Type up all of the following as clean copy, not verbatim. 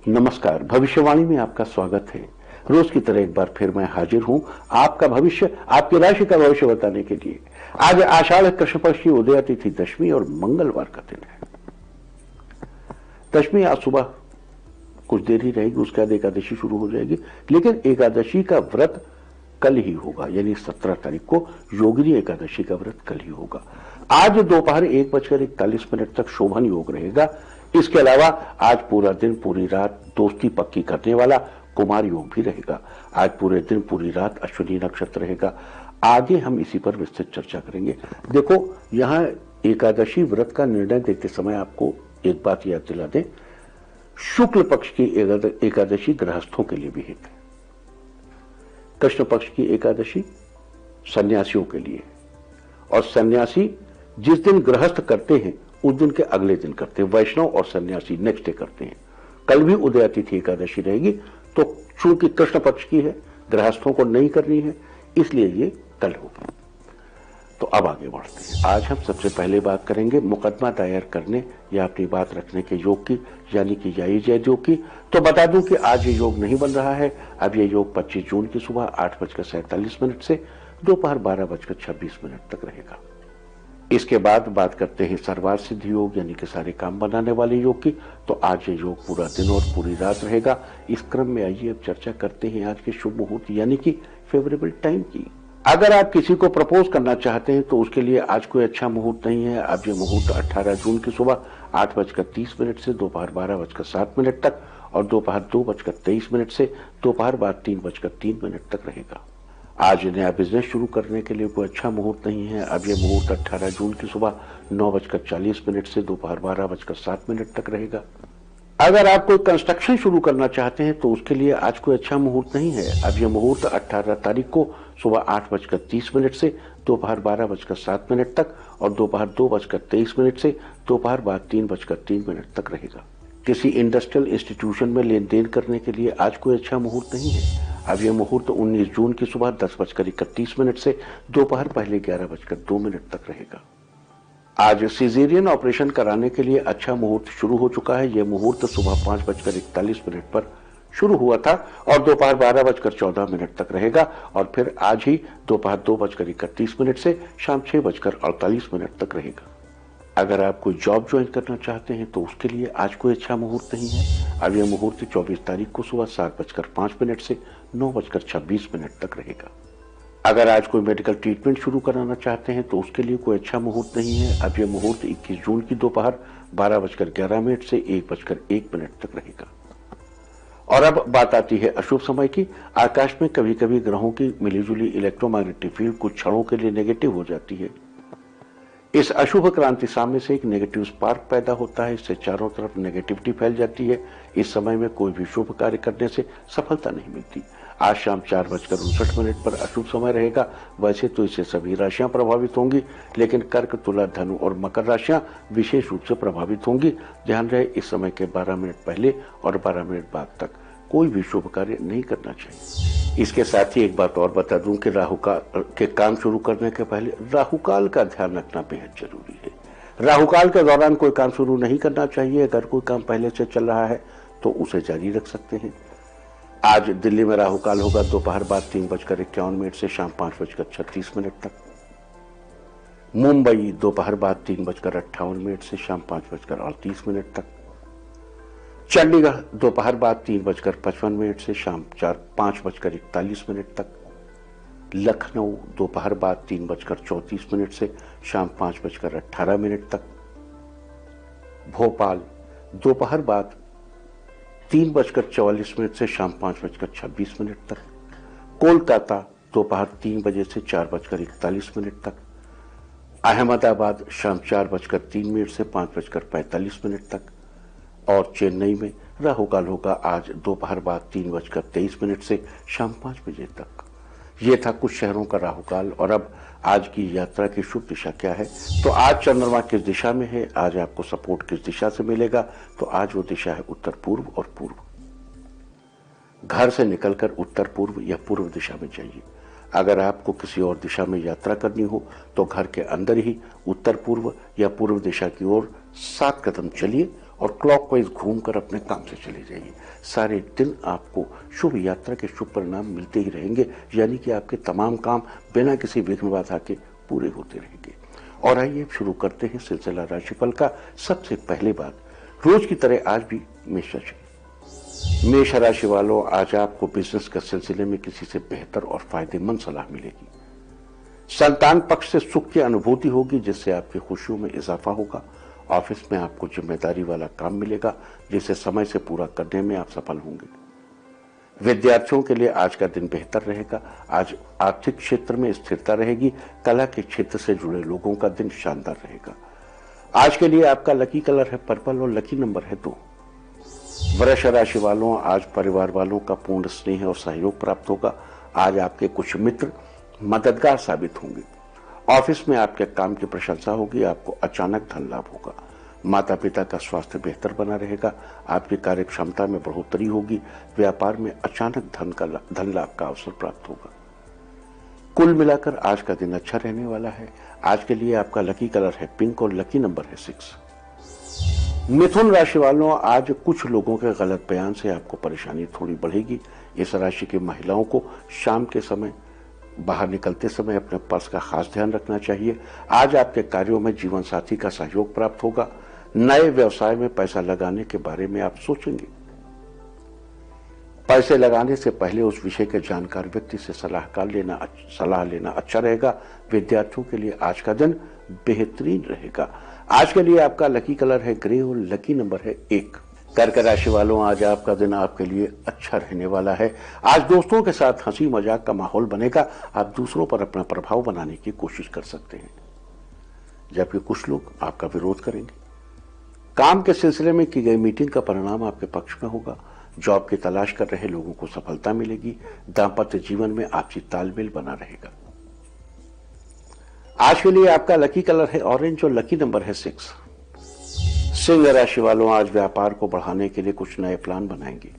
नमस्कार, भविष्यवाणी में आपका स्वागत है। रोज की तरह एक बार फिर मैं हाजिर हूं आपका भविष्य, आपकी राशि का भविष्य बताने के लिए। आज आषाढ़ कृष्ण पक्ष की उदया तिथि दशमी और मंगलवार का दिन है। दशमी आज सुबह कुछ देर ही रहेगी, उसके बाद एकादशी शुरू हो जाएगी, लेकिन एकादशी का व्रत कल ही होगा, यानी 17 तारीख को योगिनी एकादशी का व्रत कल ही होगा। आज दोपहर 1:41 तक शोभन योग रहेगा। इसके अलावा आज पूरा दिन पूरी रात दोस्ती पक्की करने वाला कुमार योग भी रहेगा। आज पूरे दिन पूरी रात अश्विनी नक्षत्र रहेगा। आगे हम इसी पर विस्तृत चर्चा करेंगे। देखो, यहां एकादशी व्रत का निर्णय देते समय आपको एक बात याद दिला दें, शुक्ल पक्ष की एकादशी गृहस्थों के लिए भी है, कृष्ण पक्ष की एकादशी सन्यासियों के लिए, और सन्यासी जिस दिन गृहस्थ करते हैं उस दिन के अगले दिन करते हैं। वैष्णव और सन्यासी नेक्स्ट डे करते हैं। कल भी उदया तिथि एकादशी रहेगी, तो चूंकि कृष्ण पक्ष की है, गृहस्थों को नहीं करनी है, इसलिए ये कल होगी। तो अब आगे बढ़ते हैं। आज हम सबसे पहले बात करेंगे मुकदमा दायर करने या अपनी बात रखने के योग की, यानी कि जायज योग की। तो बता दूं कि आज ये योग नहीं बन रहा है। अब ये योग 25 जून की सुबह 8:47 से दोपहर 12:26 तक रहेगा। इसके बाद बात करते हैं सर्वार्थ सिद्धि योग, यानी कि सारे काम बनाने वाले योग की। तो आज ये योग पूरा दिन और पूरी रात रहेगा। इस क्रम में आइए अब चर्चा करते हैं आज के शुभ मुहूर्त, यानी कि फेवरेबल टाइम की। अगर आप किसी को प्रपोज करना चाहते हैं तो उसके लिए आज कोई अच्छा मुहूर्त नहीं है। अब ये मुहूर्त 18 जून की सुबह 8:30 से दोपहर 12:07 तक और दोपहर 2:23 से दोपहर बाद 3:03 तक रहेगा। आज नया बिजनेस शुरू करने के लिए कोई अच्छा मुहूर्त नहीं है। अब यह मुहूर्त 18 जून की सुबह 9:40 से दोपहर 12:07 तक रहेगा। अगर आप कोई कंस्ट्रक्शन शुरू करना चाहते हैं तो उसके लिए आज कोई अच्छा मुहूर्त नहीं है। अब यह मुहूर्त 18 तारीख को सुबह 8:30 से दोपहर 12:07 तक और दोपहर 2:23 से दोपहर बाद 3:03 तक रहेगा। किसी इंडस्ट्रियल इंस्टीट्यूशन में लेन देन करने के लिए आज कोई अच्छा मुहूर्त नहीं है। अब यह मुहूर्त 19 जून की सुबह 10:31 से दोपहर पहले 11:02 तक रहेगा। आज सिजेरियन ऑपरेशन कराने के लिए अच्छा मुहूर्त शुरू हो चुका है। यह मुहूर्त सुबह 5:41 पर शुरू हुआ था और दोपहर 12:14 तक रहेगा और फिर आज ही दोपहर 2:31 से शाम 6:48 तक रहेगा। अगर आप कोई जॉब ज्वाइन करना चाहते हैं तो उसके लिए आज कोई अच्छा मुहूर्त नहीं है। अब यह मुहूर्त 24 तारीख को सुबह 7:05 से 9:26 तक रहेगा। अगर आज कोई मेडिकल ट्रीटमेंट शुरू कराना चाहते हैं तो उसके लिए कोई अच्छा मुहूर्त नहीं है। अब यह मुहूर्त 21 जून की दोपहर 12:11 से 1:01 तक रहेगा। और अब बात आती है अशुभ समय की। आकाश में कभी कभी ग्रहों की मिलीजुली इलेक्ट्रोमैग्नेटिक फील्ड कुछ क्षणों के लिए नेगेटिव हो जाती है। इस अशुभ क्रांति सामने से एक नेगेटिव स्पार्क पैदा होता है। इससे चारों तरफ नेगेटिविटी फैल जाती है। इस समय में कोई भी शुभ कार्य करने से सफलता नहीं मिलती। आज शाम 4:59 पर अशुभ समय रहेगा। वैसे तो इससे सभी राशियां प्रभावित होंगी, लेकिन कर्क, तुला, धनु और मकर राशियां विशेष रूप से प्रभावित होंगी। ध्यान रहे, इस समय के 12 मिनट पहले और 12 मिनट बाद तक कोई भी शुभ कार्य नहीं करना चाहिए। इसके साथ ही एक बात और बता दूं कि राहुकाल के काम शुरू करने के पहले राहुकाल का ध्यान रखना बेहद जरूरी है। राहुकाल के दौरान कोई काम शुरू नहीं करना चाहिए। अगर कोई काम पहले से चल रहा है तो उसे जारी रख सकते हैं। आज दिल्ली में राहुकाल होगा दोपहर बाद 3:51 से शाम 5:36 तक। मुंबई दोपहर बाद 3:58 से शाम 5:38 तक। चंडीगढ़ दोपहर बाद 3:55 से शाम 5:41 तक। लखनऊ दोपहर बाद 3:34 से शाम 5:18 तक। भोपाल दोपहर बाद 3:44 से शाम 5:26 तक। कोलकाता दोपहर 3 बजे से 4:41 तक। अहमदाबाद शाम 4:03 से 5:45 तक। और चेन्नई में राहुकाल होगा आज दोपहर बाद 3:23 से शाम 5 बजे तक। ये था कुछ शहरों का राहुकाल। और अब आज की यात्रा की शुभ दिशा क्या है। तो आज चंद्रमा किस दिशा में है, आज आपको सपोर्ट किस दिशा से मिलेगा, तो आज वो दिशा है उत्तर पूर्व और पूर्व। घर से निकलकर उत्तर पूर्व या पूर्व दिशा में जाइए। अगर आपको किसी और दिशा में यात्रा करनी हो तो घर के अंदर ही उत्तर पूर्व या पूर्व दिशा की ओर 7 कदम चलिए और क्लॉकवाइज घूमकर अपने काम से चले जाइए। सारे दिन आपको शुभ यात्रा के शुभ परिणाम मिलते ही रहेंगे, यानी कि आपके तमाम काम बिना किसी विघ्न बाधा के पूरे होते रहेंगे। और आइए शुरू करते हैं सिलसिला राशिफल का। सबसे पहले बात, रोज की तरह आज भी मेष राशि वालों, आज आपको बिजनेस के सिलसिले में किसी से बेहतर और फायदेमंद सलाह मिलेगी। संतान पक्ष से सुख की अनुभूति होगी, जिससे आपकी खुशियों में इजाफा होगा। ऑफिस में आपको जिम्मेदारी वाला काम मिलेगा, जिसे समय से पूरा करने में आप सफल होंगे। विद्यार्थियों के लिए आज का दिन बेहतर रहेगा। आज आर्थिक क्षेत्र में स्थिरता रहेगी। कला के क्षेत्र से जुड़े लोगों का दिन शानदार रहेगा। आज के लिए आपका लकी कलर है पर्पल और लकी नंबर है 2। वृष राशि वालों, आज परिवार वालों का पूर्ण स्नेह और सहयोग प्राप्त होगा। आज आपके कुछ मित्र मददगार साबित होंगे। ऑफिस में आपके काम की प्रशंसा होगी। आपको अचानक धन लाभ होगा। माता पिता का स्वास्थ्य बेहतर बना रहेगा। आपकी कार्य क्षमता में बढ़ोतरी होगी। व्यापार में अचानक धन लाभ का अवसर प्राप्त होगा। कुल मिलाकर आज का दिन अच्छा रहने वाला है। आज के लिए आपका लकी कलर है पिंक और लकी नंबर है 6। मिथुन राशि वालों, आज कुछ लोगों के गलत बयान से आपको परेशानी थोड़ी बढ़ेगी। इस राशि की महिलाओं को शाम के समय बाहर निकलते समय अपने पर्स का खास ध्यान रखना चाहिए। आज आपके कार्यों में जीवन साथी का सहयोग प्राप्त होगा। नए व्यवसाय में पैसा लगाने के बारे में आप सोचेंगे। पैसे लगाने से पहले उस विषय के जानकार व्यक्ति से सलाह लेना अच्छा रहेगा। विद्यार्थियों के लिए आज का दिन बेहतरीन रहेगा। आज के लिए आपका लकी कलर है ग्रे और लकी नंबर है 1। कर्क राशि वालों, आज आपका दिन आपके लिए अच्छा रहने वाला है। आज दोस्तों के साथ हंसी मजाक का माहौल बनेगा। आप दूसरों पर अपना प्रभाव बनाने की कोशिश कर सकते हैं, जबकि कुछ लोग आपका विरोध करेंगे। काम के सिलसिले में की गई मीटिंग का परिणाम आपके पक्ष में होगा। जॉब की तलाश कर रहे लोगों को सफलता मिलेगी। दाम्पत्य जीवन में आपसी तालमेल बना रहेगा। आज के लिए आपका लकी कलर है ऑरेंज और लकी नंबर है 6। सिंह राशि वालों, आज व्यापार को बढ़ाने के लिए कुछ नए प्लान बनाएंगे,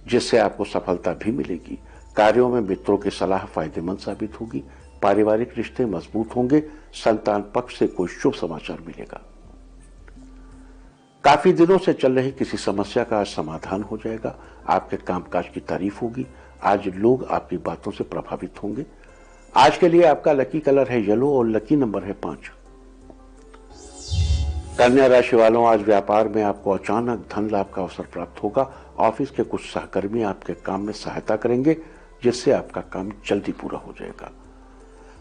जिससे आपको सफलता भी मिलेगी। कार्यों में मित्रों की सलाह फायदेमंद साबित होगी। पारिवारिक रिश्ते मजबूत होंगे। संतान पक्ष से कोई शुभ समाचार मिलेगा। काफी दिनों से चल रही किसी समस्या का आज समाधान हो जाएगा। आपके कामकाज की तारीफ होगी। आज लोग आपकी बातों से प्रभावित होंगे। आज के लिए आपका लकी कलर है येलो और लकी नंबर है 5। कन्या राशि वालों, आज व्यापार में आपको अचानक धन लाभ का अवसर प्राप्त होगा। ऑफिस के कुछ सहकर्मी आपके काम में सहायता करेंगे, जिससे आपका काम जल्दी पूरा हो जाएगा।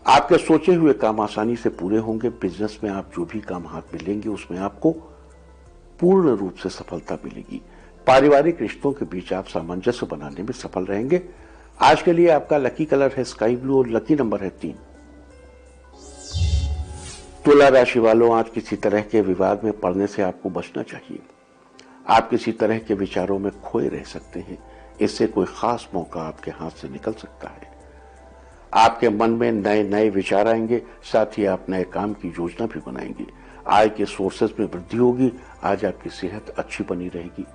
आपके सोचे हुए काम आसानी से पूरे होंगे। बिजनेस में आप जो भी काम हाथ में लेंगे, उसमें आपको पूर्ण रूप से सफलता मिलेगी। पारिवारिक रिश्तों के बीच आप सामंजस्य बनाने में सफल रहेंगे। आज के लिए आपका लकी कलर है स्काई ब्लू और लकी नंबर है 3। तुला राशि वालों, आज किसी तरह के विवाद में पड़ने से आपको बचना चाहिए। आप किसी तरह के विचारों में खोए रह सकते हैं। इससे कोई खास मौका आपके हाथ से निकल सकता है। आपके मन में नए नए विचार आएंगे। साथ ही आप नए काम की योजना भी बनाएंगे। आय के सोर्सेज में वृद्धि होगी। आज आपकी सेहत अच्छी बनी रहेगी।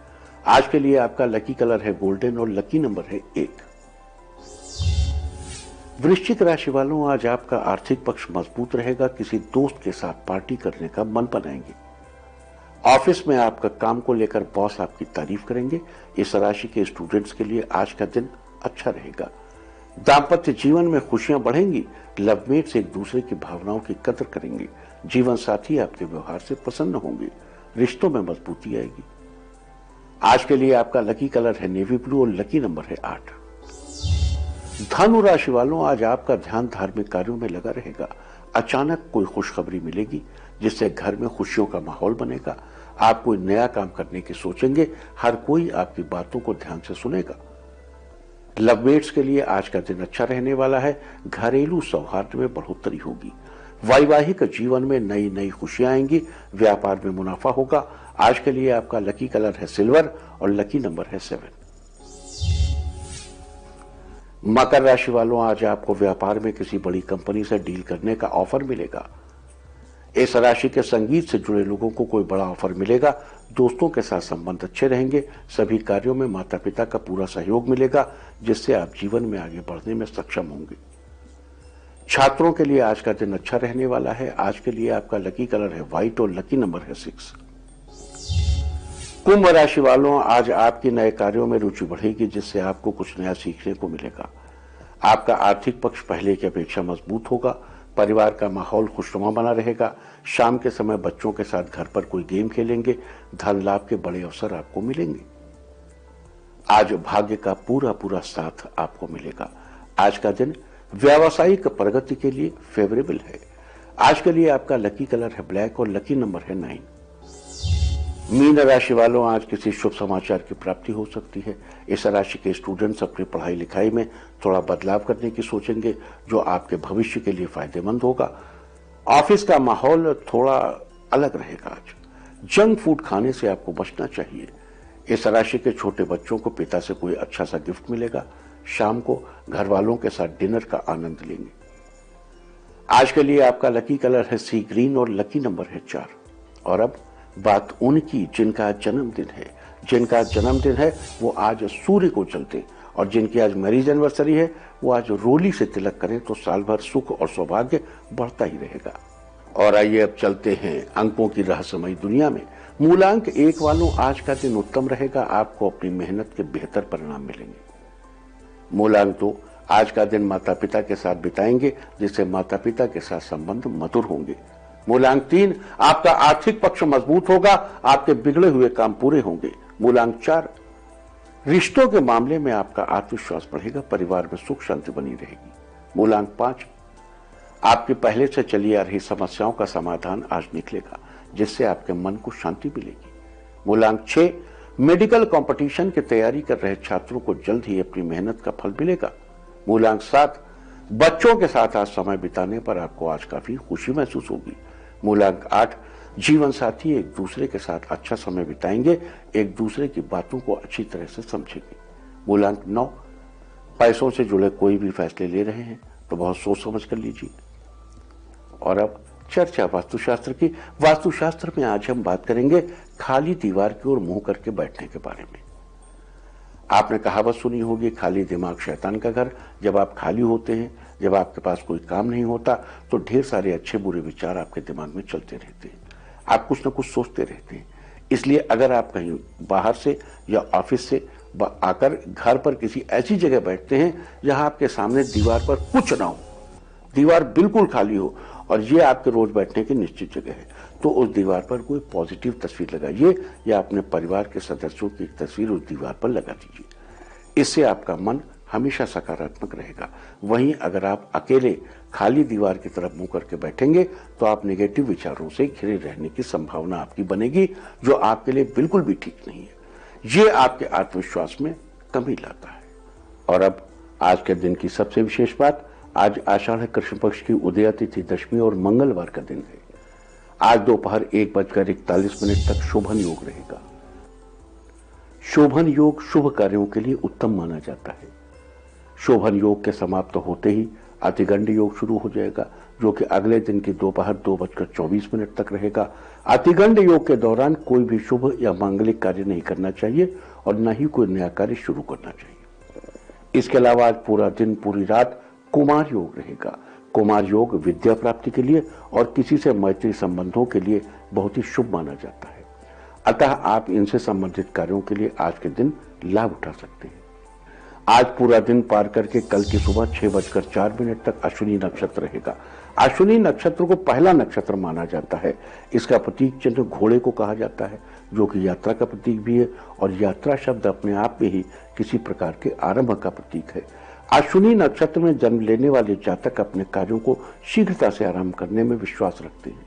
आज के लिए आपका लकी कलर है गोल्डन और लकी नंबर है 1। वृश्चिक राशि वालों, आज आपका आर्थिक पक्ष मजबूत रहेगा। किसी दोस्त के साथ पार्टी करने का मन बनाएंगे। ऑफिस में आपका काम को लेकर बॉस आपकी तारीफ करेंगे। इस राशि के स्टूडेंट्स के लिए आज का दिन अच्छा रहेगा। दाम्पत्य जीवन में खुशियां बढ़ेंगी। लवमेट्स एक दूसरे की भावनाओं की कदर करेंगे। जीवन साथी आपके व्यवहार से प्रसन्न होंगे। रिश्तों में मजबूती आएगी। आज के लिए आपका लकी कलर है नेवी ब्लू और लकी नंबर है 8। धनु राशि वालों, आज आपका ध्यान धार्मिक कार्यों में लगा रहेगा। अचानक कोई खुशखबरी मिलेगी, जिससे घर में खुशियों का माहौल बनेगा। आप कोई नया काम करने की सोचेंगे। हर कोई आपकी बातों को ध्यान से सुनेगा। लवमेट्स के लिए आज का दिन अच्छा रहने वाला है। घरेलू सौहार्द में बढ़ोतरी होगी। वैवाहिक जीवन में नई नई खुशियां आएंगी। व्यापार में मुनाफा होगा। आज के लिए आपका लकी कलर है सिल्वर और लकी नंबर है 7। मकर राशि वालों, आज आपको व्यापार में किसी बड़ी कंपनी से डील करने का ऑफर मिलेगा। इस राशि के संगीत से जुड़े लोगों को कोई बड़ा ऑफर मिलेगा। दोस्तों के साथ संबंध अच्छे रहेंगे। सभी कार्यों में माता पिता का पूरा सहयोग मिलेगा, जिससे आप जीवन में आगे बढ़ने में सक्षम होंगे। छात्रों के लिए आज का दिन अच्छा रहने वाला है। आज के लिए आपका लकी कलर है व्हाइट और लकी नंबर है 6। कुंभ राशि वालों, आज आपकी नए कार्यों में रुचि बढ़ेगी, जिससे आपको कुछ नया सीखने को मिलेगा। आपका आर्थिक पक्ष पहले की अपेक्षा मजबूत होगा। परिवार का माहौल खुशनुमा बना रहेगा। शाम के समय बच्चों के साथ घर पर कोई गेम खेलेंगे। धन लाभ के बड़े अवसर आपको मिलेंगे। आज भाग्य का पूरा पूरा साथ आपको मिलेगा। आज का दिन व्यावसायिक प्रगति के लिए फेवरेबल है। आज के लिए आपका लकी कलर है ब्लैक और लकी नंबर है 9। मीन राशि वालों, आज किसी शुभ समाचार की प्राप्ति हो सकती है। इस राशि के स्टूडेंट्स अपनी पढ़ाई लिखाई में थोड़ा बदलाव करने की सोचेंगे, जो आपके भविष्य के लिए फायदेमंद होगा। ऑफिस का माहौल थोड़ा अलग रहेगा। आज जंक फूड खाने से आपको बचना चाहिए। इस राशि के छोटे बच्चों को पिता से कोई अच्छा सा गिफ्ट मिलेगा। शाम को घर वालों के साथ डिनर का आनंद लेंगे। आज के लिए आपका लकी कलर है सी ग्रीन और लकी नंबर है 4। और अब बात उनकी जिनका जन्मदिन है। जिनका जन्मदिन है वो आज सूर्य को जलते, और जिनकी आज मैरिज एनिवर्सरी है वो आज रोली से तिलक करें तो साल भर सुख और सौभाग्य बढ़ता ही रहेगा। और आइए अब चलते हैं अंकों की रहस्यमयी दुनिया में। मूलांक 1 वालों, आज का दिन उत्तम रहेगा। आपको अपनी मेहनत के बेहतर परिणाम मिलेंगे। मूलांक 2, आज का दिन माता पिता के साथ बिताएंगे, जिससे माता पिता के साथ संबंध मधुर होंगे। मूलांक 3, आपका आर्थिक पक्ष मजबूत होगा। आपके बिगड़े हुए काम पूरे होंगे। मूलांक 4, रिश्तों के मामले में आपका आत्मविश्वास बढ़ेगा। परिवार में सुख शांति बनी रहेगी। मूलांक 5, आपकी पहले से चली आ रही समस्याओं का समाधान आज निकलेगा, जिससे आपके मन को शांति मिलेगी। मूलांक 6, मेडिकल कंपटीशन की तैयारी कर रहे छात्रों को जल्द ही अपनी मेहनत का फल मिलेगा। मूलांक 7, बच्चों के साथ आज समय बिताने पर आपको आज काफी खुशी महसूस होगी। मूलांक 8, जीवन साथी एक दूसरे के साथ अच्छा समय बिताएंगे, एक दूसरे की बातों को अच्छी तरह से समझेंगे। मूलांक 9, पैसों से जुड़े कोई भी फैसले ले रहे हैं तो बहुत सोच समझ कर लीजिए। और अब चर्चा वास्तुशास्त्र की। वास्तुशास्त्र में आज हम बात करेंगे खाली दीवार की ओर मुंह करके बैठने के बारे में। आपने कहावत सुनी होगी, खाली दिमाग शैतान का घर। जब आप खाली होते हैं, जब आपके पास कोई काम नहीं होता, तो ढेर सारे अच्छे बुरे विचार आपके दिमाग में चलते रहते हैं। आप कुछ न कुछ सोचते रहते हैं। इसलिए अगर आप कहीं बाहर से या ऑफिस से आकर घर पर किसी ऐसी जगह बैठते हैं जहां आपके सामने दीवार पर कुछ ना हो, दीवार बिल्कुल खाली हो, और ये आपके रोज बैठने की निश्चित जगह है, तो उस दीवार पर कोई पॉजिटिव तस्वीर लगाइए या अपने परिवार के सदस्यों की तस्वीर उस दीवार पर लगा दीजिए। इससे आपका मन हमेशा सकारात्मक रहेगा। वहीं अगर आप अकेले खाली दीवार की तरफ मुंह करके बैठेंगे तो आप नेगेटिव विचारों से घिरे रहने की संभावना आपकी बनेगी, जो आपके लिए बिल्कुल भी ठीक नहीं है। ये आपके आत्मविश्वास में कमी लाता है। और अब आज के दिन की सबसे विशेष बात, आज आषाढ़ कृष्ण पक्ष की उदया तिथि दशमी और मंगलवार का दिन है। आज दोपहर 1:41 तक शोभन योग रहेगा। शोभन योग शुभ कार्यों के लिए उत्तम माना जाता है। शोभन योग के समाप्त होते ही अतिगंड योग शुरू हो जाएगा, जो कि अगले दिन की दोपहर 2:24 तक रहेगा। अतिगंड योग के दौरान कोई भी शुभ या मांगलिक कार्य नहीं करना चाहिए और न ही कोई नया कार्य शुरू करना चाहिए। इसके अलावा आज पूरा दिन पूरी रात कुमार योग रहेगा। कुमार योग विद्या प्राप्ति के लिए और किसी से मैत्री संबंधों के लिए बहुत ही शुभ माना जाता है। अतः आप इनसे संबंधित कार्यों के लिए आज के दिन लाभ उठा सकते हैं। आज पूरा दिन पार करके कल की सुबह 6:04 तक अश्विनी नक्षत्र रहेगा। अश्विनी नक्षत्र को पहला नक्षत्र माना जाता है। इसका प्रतीक चिन्ह घोड़े को कहा जाता है, जो कि यात्रा का प्रतीक भी है, और यात्रा शब्द अपने आप में ही किसी प्रकार के आरंभ का प्रतीक है। अश्विनी नक्षत्र में जन्म लेने वाले जातक अपने कार्यों को शीघ्रता से आरंभ करने में विश्वास रखते हैं।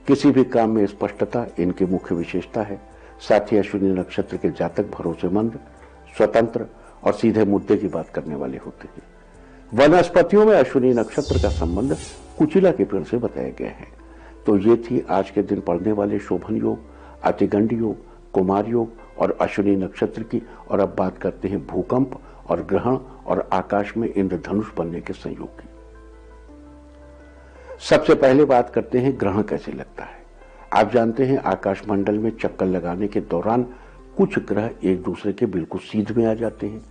किसी भी काम में स्पष्टता इनकी मुख्य विशेषता है। साथ ही अश्विनी नक्षत्र के जातक भरोसेमंद, स्वतंत्र और सीधे मुद्दे की बात करने वाले होते हैं। वनस्पतियों में अश्विनी नक्षत्र का संबंध कुचिला के पेड़ से बताया गया है। तो ये थी आज के दिन पढ़ने वाले शोभन योग, अतिगंड योग, कुमार योग और अश्विनी नक्षत्र की। और अब बात करते हैं भूकंप और ग्रहण और आकाश में इंद्रधनुष बनने के संयोग की। सबसे पहले बात करते हैं ग्रहण कैसे लगता है। आप जानते हैं आकाशमंडल में चक्कर लगाने के दौरान कुछ ग्रह एक दूसरे के बिल्कुल सीध में आ जाते हैं।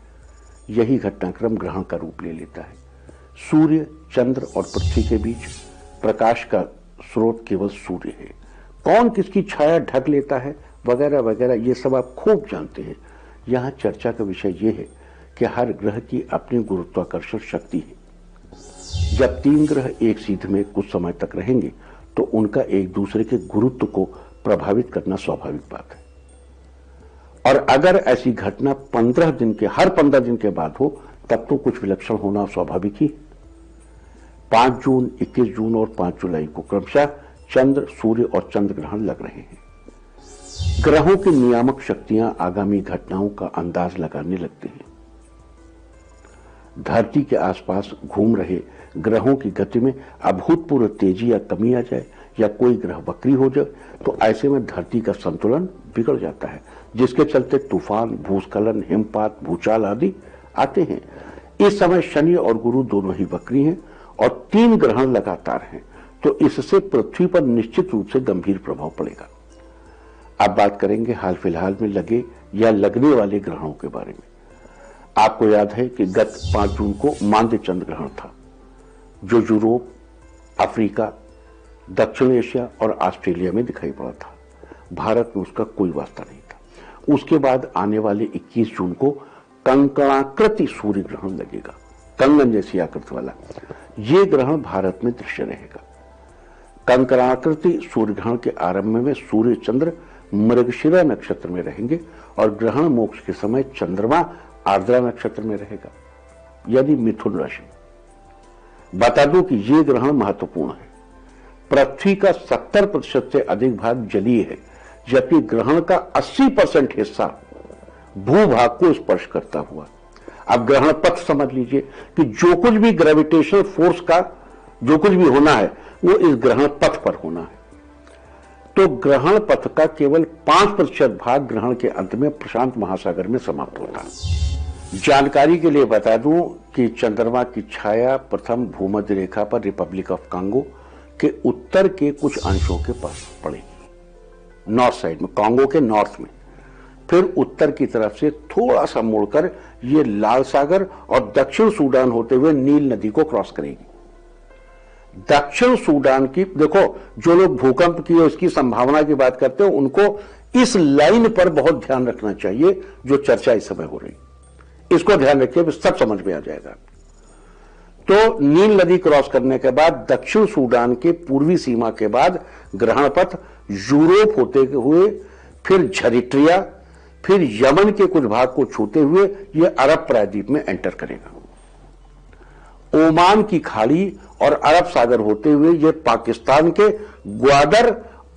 यही घटनाक्रम ग्रहण का रूप ले लेता है। सूर्य, चंद्र और पृथ्वी के बीच प्रकाश का स्रोत केवल सूर्य है। कौन किसकी छाया ढक लेता है वगैरह वगैरह, ये सब आप खूब जानते हैं। यहां चर्चा का विषय यह है कि हर ग्रह की अपनी गुरुत्वाकर्षण शक्ति है। जब 3 ग्रह एक सीध में कुछ समय तक रहेंगे तो उनका एक दूसरे के गुरुत्व को प्रभावित करना स्वाभाविक बात है। और अगर ऐसी घटना 15 दिन के हर 15 दिन के बाद हो तब तो कुछ विलक्षण होना स्वाभाविक ही। 5 जून, 21 जून और 5 जुलाई को क्रमशः चंद्र, सूर्य और चंद्र ग्रहण लग रहे हैं। ग्रहों की नियामक शक्तियां आगामी घटनाओं का अंदाज लगाने लगते हैं। धरती के आसपास घूम रहे ग्रहों की गति में अभूतपूर्व तेजी या कमी आ जाए या कोई ग्रह वक्री हो जाए तो ऐसे में धरती का संतुलन बिगड़ जाता है, जिसके चलते तूफान, भूस्खलन, हिमपात, भूचाल आदि आते हैं। इस समय शनि और गुरु दोनों ही वक्री हैं और 3 ग्रहण लगातार हैं, तो इससे पृथ्वी पर निश्चित रूप से गंभीर प्रभाव पड़ेगा। अब बात करेंगे हाल फिलहाल में लगे या लगने वाले ग्रहणों के बारे में। आपको याद है कि गत 5 जून को मांद्य चंद्र ग्रहण था, जो यूरोप, अफ्रीका, दक्षिण एशिया और ऑस्ट्रेलिया में दिखाई पड़ा था। भारत में उसका कोई वास्ता नहीं था। उसके बाद आने वाले 21 जून को कंकणाकृति सूर्य ग्रहण लगेगा, कंगन जैसी आकृति वाला। यह ग्रहण भारत में दृश्य रहेगा। कंकणाकृति सूर्य ग्रहण के आरंभ में सूर्य चंद्र मृगशिरा नक्षत्र में रहेंगे और ग्रहण मोक्ष के समय चंद्रमा आर्द्रा नक्षत्र में रहेगा, यानी मिथुन राशि में। बता दूं कि यह ग्रहण महत्वपूर्ण है। पृथ्वी का 70% से अधिक भाग जलीय है, जबकि ग्रहण का 80% हिस्सा भूभाग को स्पर्श करता हुआ। अब ग्रहण पथ समझ लीजिए कि जो कुछ भी ग्रेविटेशनल फोर्स का जो कुछ भी होना है वो इस ग्रहण पथ पर होना है। तो ग्रहण पथ का केवल 5% भाग ग्रहण के अंत में प्रशांत महासागर में समाप्त होता है। जानकारी के लिए बता दूं कि चंद्रमा की छाया प्रथम भूमध्य रेखा पर रिपब्लिक ऑफ कांगो के उत्तर के कुछ अंशों के पास पड़ेगी, नॉर्थ साइड में, कांगो के नॉर्थ में। फिर उत्तर की तरफ से थोड़ा सा मुड़कर ये लाल सागर और दक्षिण सूडान होते हुए नील नदी को क्रॉस करेगी। दक्षिण सूडान की, देखो जो लोग भूकंप की और इसकी संभावना की बात करते हो उनको इस लाइन पर बहुत ध्यान रखना चाहिए जो चर्चा इस समय हो रही। इसको ध्यान रखिए, सब समझ में आ जाएगा। तो नील नदी क्रॉस करने के बाद दक्षिण सूडान के पूर्वी सीमा के बाद ग्रहण पथ यूरोप होते हुए फिर झरिट्रिया, फिर यमन के कुछ भाग को छूते हुए यह अरब प्रायद्वीप में एंटर करेगा। ओमान की खाड़ी और अरब सागर होते हुए यह पाकिस्तान के ग्वादर,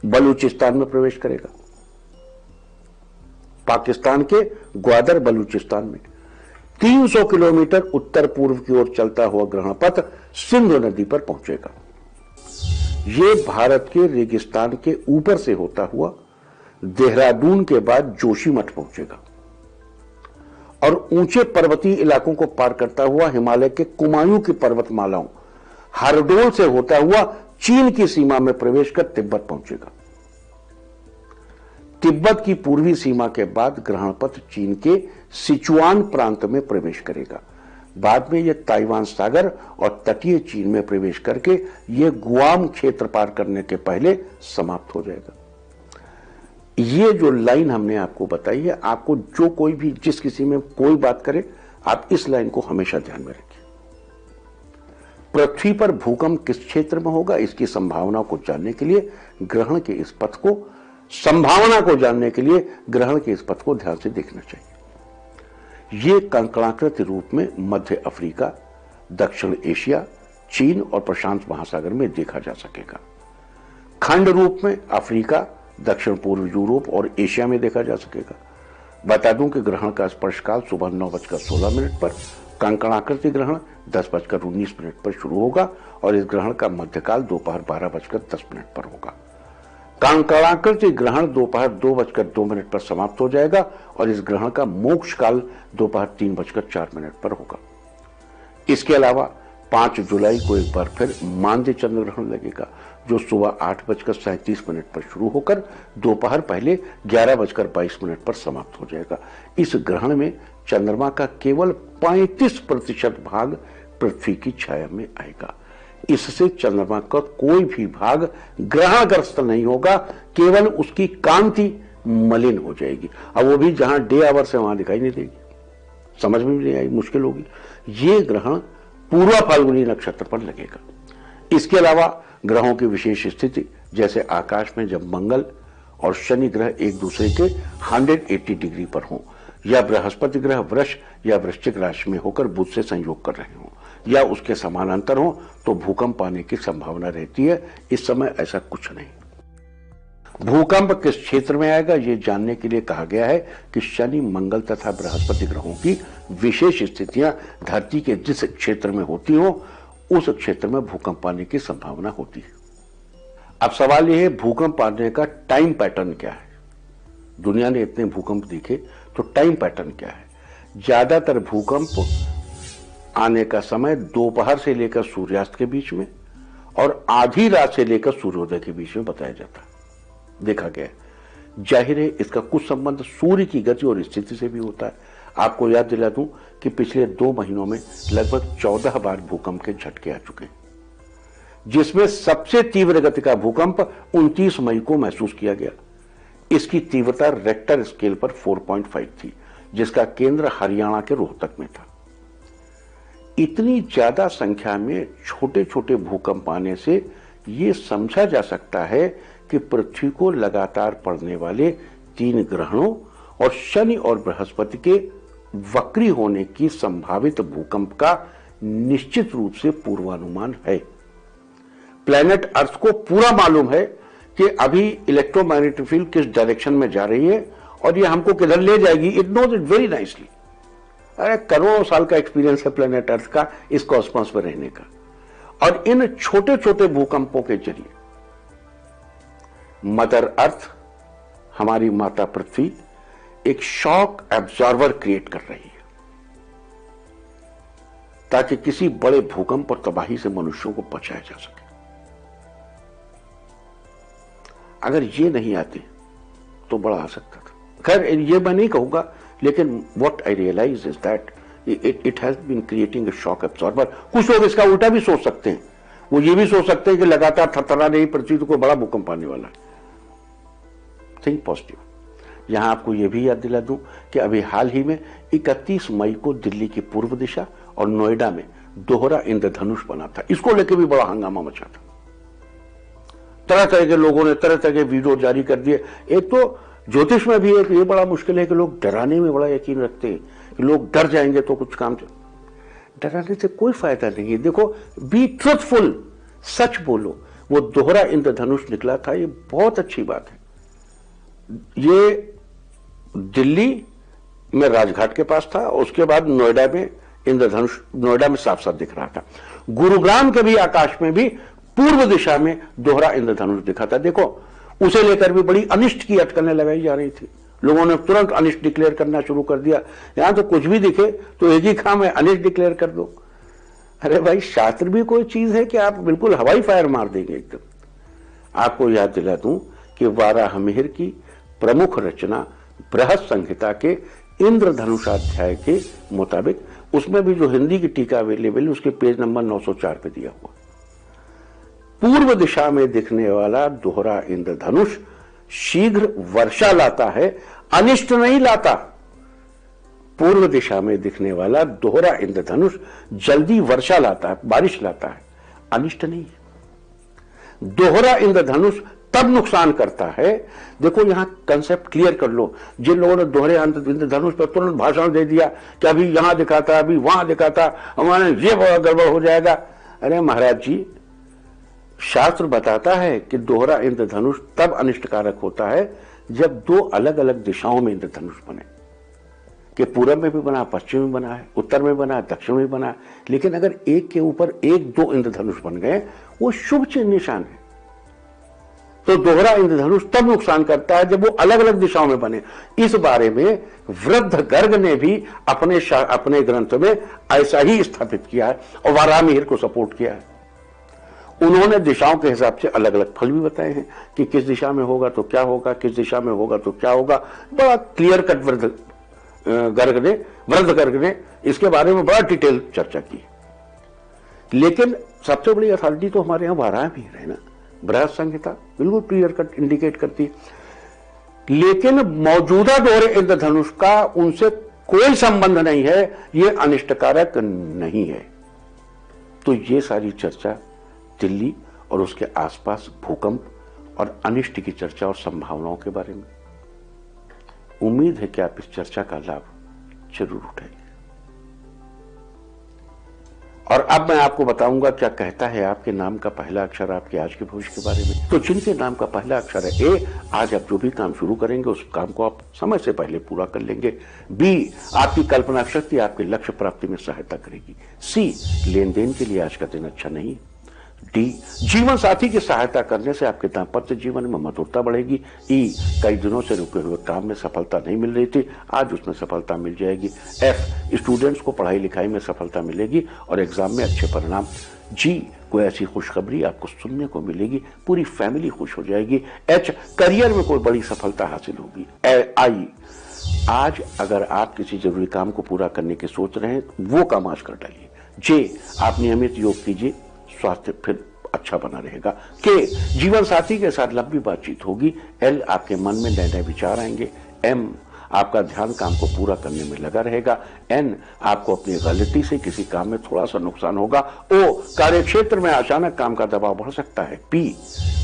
बलूचिस्तान में प्रवेश करेगा। पाकिस्तान के ग्वादर, बलूचिस्तान में 300 किलोमीटर उत्तर पूर्व की ओर चलता हुआ ग्रहण पथ सिंधु नदी पर पहुंचेगा। यह भारत के रेगिस्तान के ऊपर से होता हुआ देहरादून के बाद जोशीमठ पहुंचेगा और ऊंचे पर्वतीय इलाकों को पार करता हुआ हिमालय के कुमायूं की पर्वतमालाओं, हरदोल से होता हुआ चीन की सीमा में प्रवेश कर तिब्बत पहुंचेगा। तिब्बत की पूर्वी सीमा के बाद ग्रहण पथ चीन के सिचुआन प्रांत में प्रवेश करेगा। बाद में यह ताइवान सागर और तटीय चीन में प्रवेश करके यह गुआम क्षेत्र पार करने के पहले समाप्त हो जाएगा। ये जो लाइन हमने आपको बताई है, आपको जो कोई भी जिस किसी में कोई बात करे, आप इस लाइन को हमेशा ध्यान में रखिए। पृथ्वी पर भूकंप किस क्षेत्र में होगा, इसकी संभावना को जानने के लिए ग्रहण के इस पथ को, संभावना को जानने के लिए ग्रहण के इस पथ को ध्यान से देखना चाहिए। ये कंकणाकृति रूप में मध्य अफ्रीका, दक्षिण एशिया, चीन और प्रशांत महासागर में देखा जा सकेगा। खंड रूप में अफ्रीका, दक्षिण पूर्व यूरोप और एशिया में देखा जा सकेगा। बता दूं कि ग्रहण का स्पर्शकाल सुबह 9:16 पर, कंकणाकृति ग्रहण 10:19 पर शुरू होगा और इस ग्रहण का मध्यकाल दोपहर 12:10 पर होगा। कंकणाकृति ग्रहण दोपहर 2:02 पर समाप्त हो जाएगा और इस ग्रहण का मोक्ष काल दोपहर 3:04 पर होगा। इसके अलावा 5 जुलाई को एक बार फिर मांद्य चंद्र ग्रहण लगेगा, जो सुबह 8:37 पर शुरू होकर दोपहर पहले 11:22 पर समाप्त हो जाएगा। इस ग्रहण में चंद्रमा का केवल 35% भाग पृथ्वी की छाया में आएगा। इससे चंद्रमा का कोई भी भाग ग्रहणग्रस्त नहीं होगा, केवल उसकी कांति मलिन हो जाएगी। अब वो भी जहां डे आवर से वहां दिखाई नहीं देगी, समझ में नहीं आई, मुश्किल होगी। ये ग्रहण पूर्वा फाल्गुनी नक्षत्र पर लगेगा। इसके अलावा ग्रहों की विशेष स्थिति, जैसे आकाश में जब मंगल और शनि ग्रह एक दूसरे के 180 डिग्री पर हों, या बृहस्पति ग्रह वृष या वृश्चिक राशि में होकर बुध से संयोग कर रहे हों, या उसके समानांतर हों, तो भूकंप आने की संभावना रहती है। इस समय ऐसा कुछ नहीं। भूकंप किस क्षेत्र में आएगा ये जानने के लिए कहा गया है कि शनि, मंगल तथा बृहस्पति ग्रहों की विशेष स्थितियां धरती के जिस क्षेत्र में होती हो उस क्षेत्र में भूकंप आने की संभावना होती है। अब सवाल यह है, भूकंप आने का टाइम पैटर्न क्या है? दुनिया ने इतने भूकंप देखे, तो टाइम पैटर्न क्या है? ज्यादातर भूकंप आने का समय दोपहर से लेकर सूर्यास्त के बीच में और आधी रात से लेकर सूर्योदय के बीच में बताया जाता है, देखा गया। जाहिर है इसका कुछ संबंध सूर्य की गति और स्थिति से भी होता है। आपको याद दिला दूं कि पिछले 2 महीनों में लगभग 14 बार भूकंप के झटके आ चुके हैं, जिसमें सबसे तीव्र गति का भूकंप 29 मई को महसूस किया गया। इसकी तीव्रता रेक्टर स्केल पर 4.5 थी, जिसका केंद्र हरियाणा के रोहतक में था। इतनी ज्यादा संख्या में छोटे छोटे भूकंप आने से यह समझा जा सकता है कि पृथ्वी को लगातार पड़ने वाले 3 ग्रहणों और शनि और बृहस्पति के वक्री होने की संभावित भूकंप का निश्चित रूप से पूर्वानुमान है। प्लैनेट अर्थ को पूरा मालूम है कि अभी इलेक्ट्रोमैग्नेटिक फील्ड किस डायरेक्शन में जा रही है और ये हमको किधर ले जाएगी। It knows it very nicely. अरे करोड़ों साल का एक्सपीरियंस है प्लैनेट अर्थ का इस कॉस्मोस पर रहने का। और इन छोटे छोटे भूकंपों के जरिए मदर अर्थ, हमारी माता पृथ्वी, एक शॉक एब्जॉर्बर क्रिएट कर रही है ताकि किसी बड़े भूकंप और तबाही से मनुष्यों को बचाया जा सके। अगर ये नहीं आते तो बड़ा आ सकता था। खैर ये मैं नहीं कहूंगा, लेकिन what I realize is that it has been creating a shock absorber. कुछ लोग इसका उल्टा भी सोच सकते हैं, वो ये भी सोच सकते हैं कि लगातार थरथरा रही पृथ्वी तो कोई बड़ा भूकंप आने वाला है। Think positive. यहां आपको यह भी याद दिला दूं कि अभी हाल ही में 31 मई को दिल्ली की पूर्व दिशा और नोएडा में दोहरा इंद्रधनुष बना था। इसको लेकर भी बड़ा हंगामा मचा था। तरह तरह के लोगों ने तरह तरह के वीडियो जारी कर दिए। एक तो ज्योतिष में भी एक ये बड़ा मुश्किल है कि लोग डराने में बड़ा यकीन रखते हैं कि लोग डर जाएंगे तो कुछ काम डराने से कोई फायदा नहीं है। देखो, बी ट्रुथफुल, सच बोलो। वो दोहरा इंद्रधनुष निकला था, ये बहुत अच्छी बात है। ये दिल्ली में राजघाट के पास था, उसके बाद नोएडा में इंद्रधनुष, नोएडा में साफ साफ दिख रहा था। गुरुग्राम के भी आकाश में भी पूर्व दिशा में दोहरा इंद्रधनुष दिखा था। देखो, उसे लेकर भी बड़ी अनिष्ट की अटकलें लगाई जा रही थी। लोगों ने तुरंत अनिष्ट डिक्लेयर करना शुरू कर दिया। यहां तो कुछ भी दिखे तो एक ही काम है, अनिष्ट डिक्लेयर कर दो। अरे भाई, शास्त्र भी कोई चीज है कि आप बिल्कुल हवाई फायर मार देंगे एकदम। आपको याद दिला दूं कि वाराहमिहिर की प्रमुख रचना बृहत संहिता के इंद्रधनुषाध्याय के मुताबिक, उसमें भी जो हिंदी की टीका अवेलेबल है उसके पेज नंबर 904 पे दिया हुआ, पूर्व दिशा में दिखने वाला दोहरा इंद्रधनुष शीघ्र वर्षा लाता है, अनिष्ट नहीं लाता। पूर्व दिशा में दिखने वाला दोहरा इंद्रधनुष जल्दी वर्षा लाता है, बारिश लाता है, अनिष्ट नहीं। दोहरा इंद्रधनुष तब नुकसान करता है, देखो यहां कंसेप्ट क्लियर कर लो। जिन लोगों ने दोहरे इंद्रधनुष पर तुरंत भाषण दे दिया कि अभी यहां दिखा था, अभी वहां दिखा था, हमारे ये बड़ा गड़बड़ हो जाएगा। अरे महाराज जी, शास्त्र बताता है कि दोहरा इंद्रधनुष तब अनिष्टकारक होता है जब 2 अलग अलग दिशाओं में इंद्रधनुष बने, कि पूरब में भी बना, पश्चिम में बना है, उत्तर में बना, दक्षिण में बना। लेकिन अगर एक के ऊपर 1-2 इंद्रधनुष बन गए, वो शुभ चिन्ह निशान है। तो दोहरा इंद्रधनुष तब नुकसान करता है जब वो अलग अलग दिशाओं में बने। इस बारे में वृद्ध गर्ग ने भी अपने ग्रंथ में ऐसा ही स्थापित किया है और वाराहमिहिर को सपोर्ट किया है। उन्होंने दिशाओं के हिसाब से अलग अलग फल भी बताए हैं कि किस दिशा में होगा तो क्या होगा, किस दिशा में होगा तो क्या होगा। बड़ा क्लियर कट वृद्ध गर्ग ने इसके बारे में बड़ा डिटेल चर्चा की। लेकिन सबसे बड़ी अथॉरिटी तो हमारे यहां वाराहमिहिर है ना। बृहत संहिता बिल्कुल क्लियर कट इंडिकेट करती है। लेकिन मौजूदा दौरे इंद्रधनुष का उनसे कोई संबंध नहीं है, ये अनिष्टकारक नहीं है। तो ये सारी चर्चा दिल्ली और उसके आसपास भूकंप और अनिष्ट की चर्चा और संभावनाओं के बारे में। उम्मीद है कि आप इस चर्चा का लाभ जरूर उठाएंगे। और अब मैं आपको बताऊंगा क्या कहता है आपके नाम का पहला अक्षर आपके आज के भविष्य के बारे में। तो जिनके नाम का पहला अक्षर है ए, आज आप जो भी काम शुरू करेंगे उस काम को आप समय से पहले पूरा कर लेंगे। बी, आपकी कल्पना शक्ति आपके लक्ष्य प्राप्ति में सहायता करेगी। सी, लेन देन के लिए आज का दिन अच्छा नहीं। डी, जीवन साथी की सहायता करने से आपके दाम्पत्य जीवन में मधुरता बढ़ेगी। ई, कई दिनों से रुके हुए काम में सफलता नहीं मिल रही थी, आज उसमें सफलता मिल जाएगी। एफ, स्टूडेंट्स को पढ़ाई लिखाई में सफलता मिलेगी और एग्जाम में अच्छे परिणाम। जी, कोई ऐसी खुशखबरी आपको सुनने को मिलेगी, पूरी फैमिली खुश हो जाएगी। एच, करियर में कोई बड़ी सफलता हासिल होगी। आई, आज अगर आप किसी जरूरी काम को पूरा करने की सोच रहे हैं वो काम आज कर डालिए। जे, आप नियमित योग कीजिए, स्वास्थ्य फिर अच्छा बना रहेगा। के, जीवन साथी के साथ लंबी बातचीत होगी। एल, आपके मन में नए नए विचार आएंगे। एम, आपका ध्यान काम को पूरा करने में लगा रहेगा। एन, आपको अपनी गलती से किसी काम में थोड़ा सा नुकसान होगा। ओ, कार्यक्षेत्र में अचानक काम का दबाव बढ़ सकता है। पी,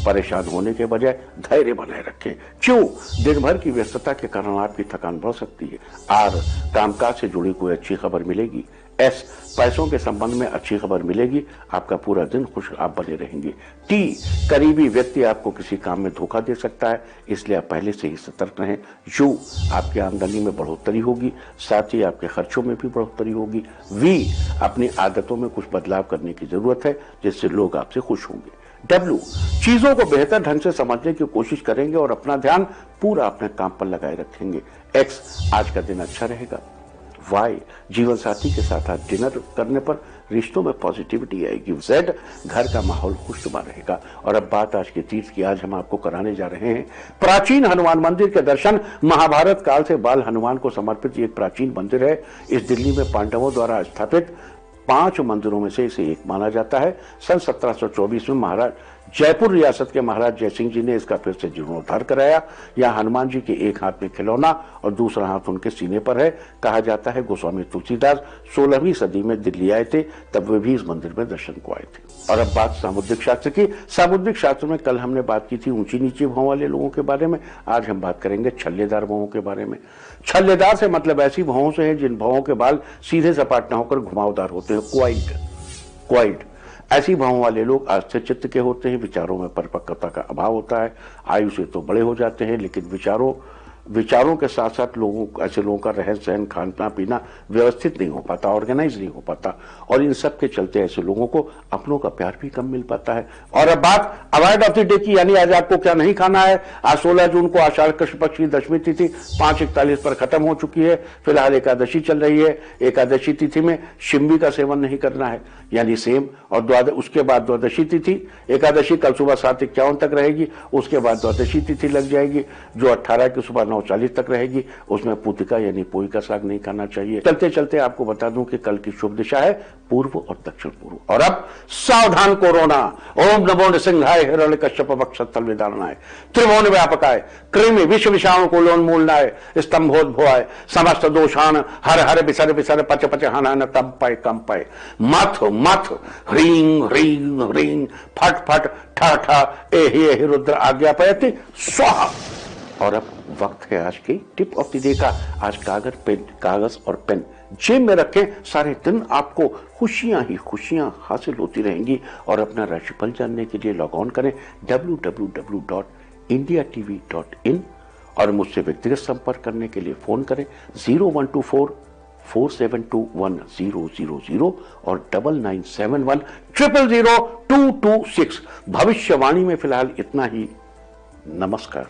परेशान होने के बजाय धैर्य बनाए रखें। क्यों, दिन भर की व्यस्तता के कारण आपकी थकान बढ़ सकती है। आर, कामकाज से जुड़ी कोई अच्छी खबर मिलेगी। एस, पैसों के संबंध में अच्छी खबर मिलेगी, आपका पूरा दिन खुश आप बने रहेंगे। टी, करीबी व्यक्ति आपको किसी काम में धोखा दे सकता है, इसलिए आप पहले से ही सतर्क रहें। यू, आपकी आमदनी में बढ़ोतरी होगी, साथ ही आपके खर्चों में भी बढ़ोतरी होगी। वी, अपनी आदतों में कुछ बदलाव करने की जरूरत है जिससे लोग आपसे खुश होंगे। डब्ल्यू, चीजों को बेहतर ढंग से समझने की कोशिश करेंगे और अपना ध्यान पूरा अपने काम पर लगाए रखेंगे। एक्स, आज का दिन अच्छा रहेगा। वाई, जीवन साथी के साथ आज डिनर करने पर रिश्तों में पॉजिटिविटी आएगी। जेड, घर का माहौल खुशनुमा रहेगा। और अब बात आज के तीर्थ की, आज हम आपको कराने जा रहे हैं प्राचीन हनुमान मंदिर के दर्शन। महाभारत काल से बाल हनुमान को समर्पित एक प्राचीन मंदिर है। इस दिल्ली में पांडवों द्वारा स्थापित 5 मंदिरों में से इसे एक माना जाता है। सन 1724 में महाराज जयपुर रियासत के महाराज जयसिंह जी ने इसका फिर से जीर्णोद्धार कराया। यहाँ हनुमान जी के एक हाथ में खिलौना और दूसरा हाथ उनके सीने पर है। कहा जाता है गोस्वामी तुलसीदास 16वीं सदी में दिल्ली आए थे, तब वे भी इस मंदिर में दर्शन को आए थे। और अब बात सामुद्रिक शास्त्र की। सामुद्रिक शास्त्र में कल हमने बात की थी ऊंची नीची भावों वाले लोगों के बारे में, आज हम बात करेंगे छल्लेदार भावों के बारे में। छल्लेदार से मतलब ऐसी भावों से है जिन भावों के बाल सीधे सपाट न होकर घुमावदार होते हैं। क्वाइड, ऐसी भावों वाले लोग आस्थे चित्त के होते हैं, विचारों में परिपक्वता का अभाव होता है। आयु से तो बड़े हो जाते हैं लेकिन विचारों के साथ साथ ऐसे लोगों का रहन सहन खाना पीना व्यवस्थित नहीं हो पाता, ऑर्गेनाइज नहीं हो पाता, और इन सब के चलते ऐसे लोगों को अपनों का प्यार भी कम मिल पाता है। और अब बात अवॉइड ऑफ द डे की, यानी आज आपको क्या नहीं खाना है। आज 16 जून को आषाढ़ कृष्ण पक्ष की दशमी तिथि 5:41 पर खत्म हो चुकी है। फिलहाल एकादशी चल रही है। एकादशी तिथि में शिम्बी का सेवन नहीं करना है, यानी सेम। और उसके बाद द्वादशी तिथि, एकादशी कल सुबह 7:51 तक रहेगी। उसके बाद द्वादशी तिथि लग जाएगी जो 18 की सुबह 9:40 तक रहेगी। उसमें पुतिका यानी पोई का साग नहीं खाना चाहिए। चलते चलते आपको बता दूं कि कल की शुभ दिशा है पूर्व और दक्षिण पूर्व। और अब सावधान कोरोना। ओम नमो नृसिंहाय हिरण्य कश्यप वक्षस्थल विदारणाय त्रिभुवन व्यापकाय कृमि विश्व विषाणु कुलोन्मूलनाय स्तंभोद्भवाय समस्त दोषान हर हर विसर विसर पच पच हन कंपय कंपय मथ मथ ह्रीं ह्रीं ह्रीं फट फट ठ ठ एहि रुद्र आज्ञापयति स्वाहा। और अब वक्त है आज की टिप ऑफ द डे का। आज कागज और पेन जेब में रखें। सारे दिन आपको खुशियां ही खुशियां हासिल होती रहेंगी। और अपना राशिफल जानने के लिए लॉग ऑन करें www.indiatv.in और मुझसे व्यक्तिगत संपर्क करने के लिए फोन करें 0124472100 और 9971000226। भविष्यवाणी में फिलहाल इतना ही। नमस्कार।